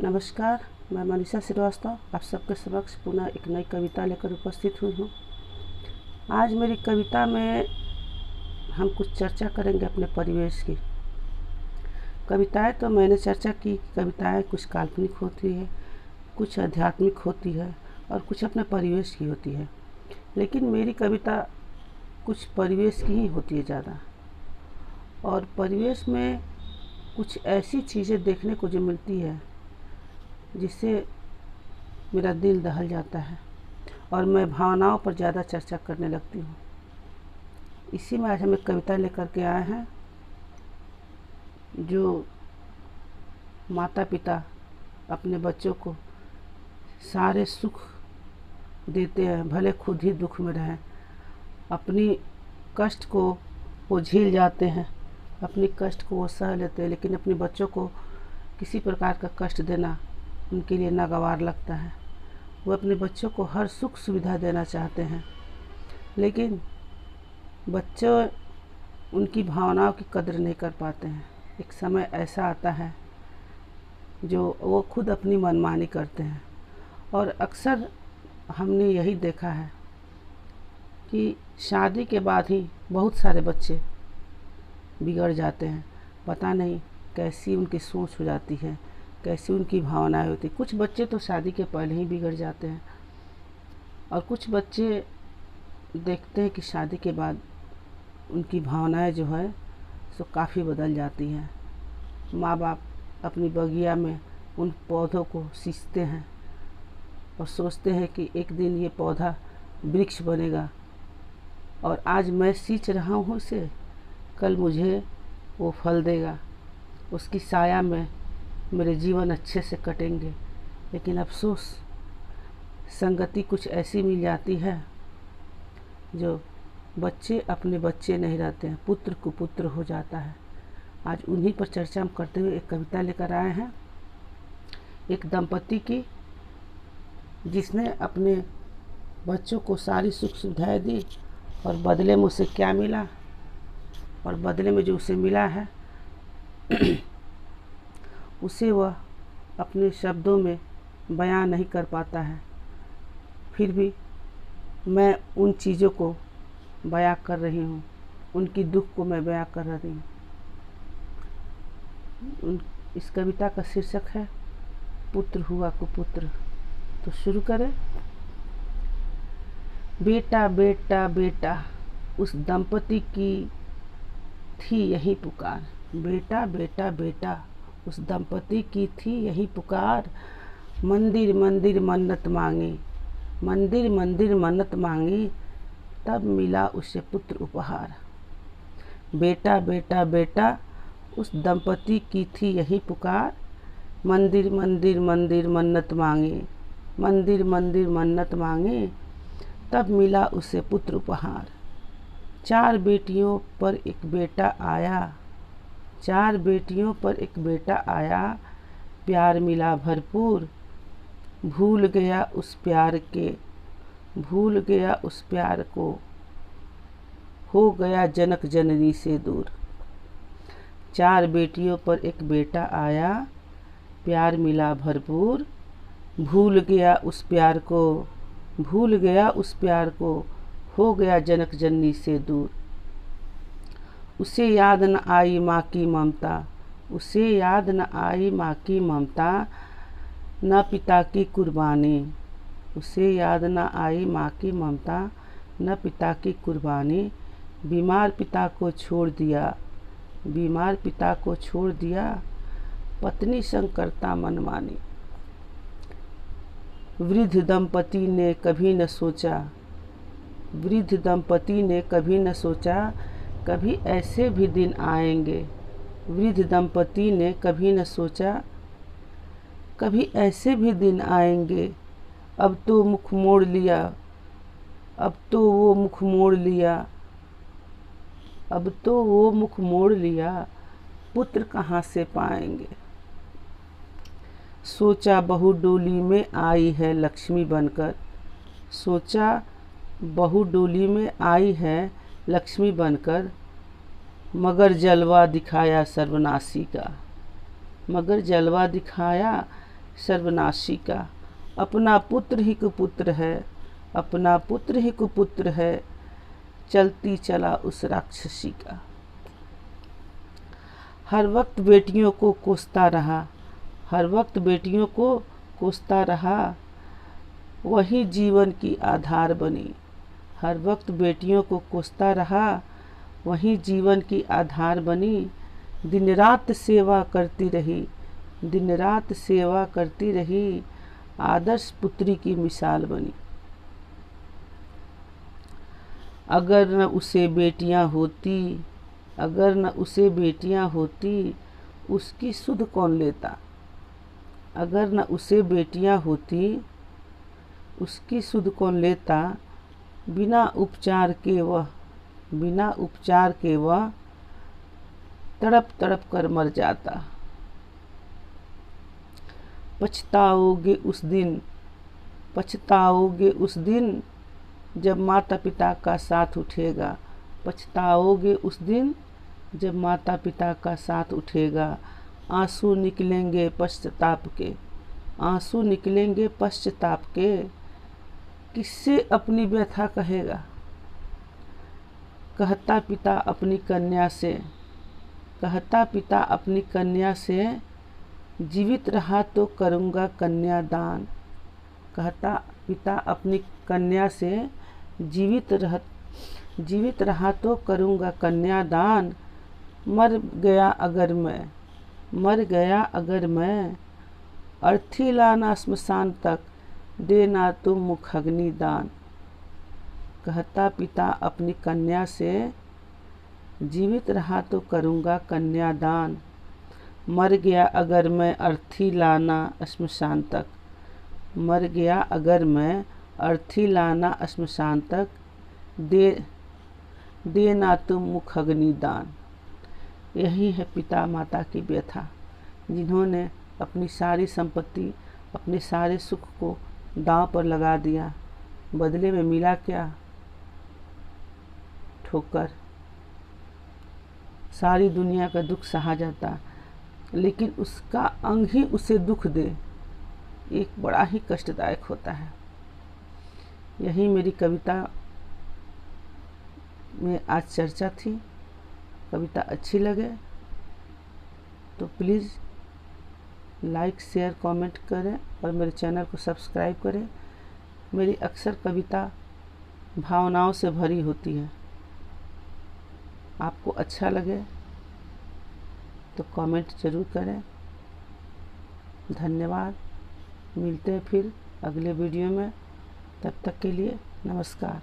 नमस्कार, मैं मनीषा श्रीवास्तव आप सबके समक्ष पुनः एक नई कविता लेकर उपस्थित हुई हूँ। आज मेरी कविता में हम कुछ चर्चा करेंगे अपने परिवेश की। कविताएं तो मैंने चर्चा की, कविताएं कुछ काल्पनिक होती है, कुछ आध्यात्मिक होती है और कुछ अपने परिवेश की होती है। लेकिन मेरी कविता कुछ परिवेश की ही होती है ज़्यादा, और परिवेश में कुछ ऐसी चीज़ें देखने को जो मिलती है जिससे मेरा दिल दहल जाता है और मैं भावनाओं पर ज़्यादा चर्चा करने लगती हूँ। इसी में आज हम एक कविता लेकर के आए हैं जो माता पिता अपने बच्चों को सारे सुख देते हैं, भले खुद ही दुख में रहें, अपनी कष्ट को वो झेल जाते हैं, अपनी कष्ट को वो सह लेते हैं, लेकिन अपने बच्चों को किसी प्रकार का कष्ट देना उनके लिए नागवार लगता है। वो अपने बच्चों को हर सुख सुविधा देना चाहते हैं, लेकिन बच्चे उनकी भावनाओं की कदर नहीं कर पाते हैं। एक समय ऐसा आता है जो वो खुद अपनी मनमानी करते हैं, और अक्सर हमने यही देखा है कि शादी के बाद ही बहुत सारे बच्चे बिगड़ जाते हैं। पता नहीं कैसी उनकी सोच हो जाती है, कैसी उनकी भावनाएं होती। कुछ बच्चे तो शादी के पहले ही बिगड़ जाते हैं, और कुछ बच्चे देखते हैं कि शादी के बाद उनकी भावनाएं जो है सो काफ़ी बदल जाती हैं। माँ बाप अपनी बगिया में उन पौधों को सींचते हैं और सोचते हैं कि एक दिन ये पौधा वृक्ष बनेगा, और आज मैं सींच रहा हूँ उसे, कल मुझे वो फल देगा, उसकी साया में मेरे जीवन अच्छे से कटेंगे। लेकिन अफसोस संगति कुछ ऐसी मिल जाती है जो बच्चे अपने बच्चे नहीं रहते हैं, पुत्र कुपुत्र हो जाता है। आज उन्हीं पर चर्चा हम करते हुए एक कविता लेकर आए हैं, एक दंपति की जिसने अपने बच्चों को सारी सुख सुविधाएं दी, और बदले में उसे क्या मिला, और बदले में जो उसे मिला है उसे वह अपने शब्दों में बयां नहीं कर पाता है। फिर भी मैं उन चीज़ों को बयां कर रही हूँ, उनकी दुख को मैं बयां कर रही हूँ। इस कविता का शीर्षक है पुत्र हुआ कुपुत्र। तो शुरू करें। बेटा बेटा बेटा उस दंपति की थी यही पुकार। बेटा बेटा बेटा उस दंपति की थी यही पुकार। मंदिर मंदिर मन्नत मांगी, मंदिर मंदिर मन्नत मांगी, तब मिला उसे पुत्र उपहार। बेटा बेटा बेटा उस दंपति की थी यही पुकार। मंदिर मंदिर मंदिर मन्नत मांगी, मंदिर मंदिर मन्नत मांगी, तब मिला उसे पुत्र उपहार। 4 बेटियों पर एक बेटा आया, 4 बेटियों पर एक बेटा आया, प्यार मिला भरपूर। भूल गया उस प्यार के, भूल गया उस प्यार को, हो गया जनक जननी से दूर। 4 बेटियों पर एक बेटा आया, प्यार मिला भरपूर। भूल गया उस प्यार को, भूल गया उस प्यार को, हो गया जनक जननी से दूर। उसे याद न आई माँ की ममता, उसे याद न आई माँ की ममता, न पिता की कुर्बानी। उसे याद न आई माँ की ममता, न पिता की कुर्बानी। बीमार पिता को छोड़ दिया, बीमार पिता को छोड़ दिया, पत्नी संग करता मनमानी। वृद्ध दंपति ने कभी न सोचा, वृद्ध दंपति ने कभी न सोचा, कभी ऐसे भी दिन आएंगे। वृद्ध दंपति ने कभी न सोचा, कभी ऐसे भी दिन आएंगे। अब तो मुख मोड़ लिया, अब तो वो मुख मोड़ लिया, अब तो वो मुख मोड़ लिया, पुत्र कहाँ से पाएंगे। सोचा बहू डोली में आई है लक्ष्मी बनकर, सोचा बहू डोली में आई है लक्ष्मी बनकर, मगर जलवा दिखाया सर्वनाशी का, मगर जलवा दिखाया सर्वनाशी का। अपना पुत्र ही कुपुत्र है, अपना पुत्र ही कुपुत्र है, चलती चला उस राक्षसी का। हर वक्त बेटियों को कोसता रहा, हर वक्त बेटियों को कोसता रहा, वही जीवन की आधार बनी। हर वक्त बेटियों को कोसता रहा, वही जीवन की आधार बनी। दिन रात सेवा करती रही, दिन रात सेवा करती रही, आदर्श पुत्री की मिसाल बनी। अगर न उसे बेटियां होती, अगर न उसे बेटियां होती, उसकी सुध कौन लेता। अगर न उसे बेटियां होती, उसकी सुध कौन लेता। बिना उपचार के वह, बिना उपचार के वह तड़प तड़प कर मर जाता। पछताओगे उस दिन, पछताओगे उस दिन, जब माता पिता का साथ उठेगा। पछताओगे उस दिन, जब माता पिता का साथ उठेगा। आंसू निकलेंगे पश्चाताप के, आंसू निकलेंगे पश्चाताप के, किससे अपनी व्यथा कहेगा। कहता पिता अपनी कन्या से, कहता पिता अपनी कन्या से, जीवित रहा तो करूँगा कन्यादान। कहता पिता अपनी कन्या से, जीवित रहा तो करूँगा कन्यादान। मर गया अगर मैं, मर गया अगर मैं, अर्थी लाना श्मशान तक, देना तुम मुखग्नि दान। कहता पिता अपनी कन्या से, जीवित रहा तो करूँगा कन्यादान। मर गया अगर मैं, अर्थी लाना श्मशान तक, मर गया अगर मैं, अर्थी लाना श्मशान तक, देना तुम मुखग्नि दान। यही है पिता माता की व्यथा, जिन्होंने अपनी सारी संपत्ति, अपने सारे सुख को दांव पर लगा दिया। बदले में मिला क्या? ठोकर। सारी दुनिया का दुख सहा जाता, लेकिन उसका अंग ही उसे दुख दे, एक बड़ा ही कष्टदायक होता है। यही मेरी कविता में आज चर्चा थी। कविता अच्छी लगे तो प्लीज़ लाइक शेयर कमेंट करें और मेरे चैनल को सब्सक्राइब करें। मेरी अक्सर कविता भावनाओं से भरी होती है। आपको अच्छा लगे तो कमेंट ज़रूर करें। धन्यवाद। मिलते हैं फिर अगले वीडियो में। तब तक के लिए नमस्कार।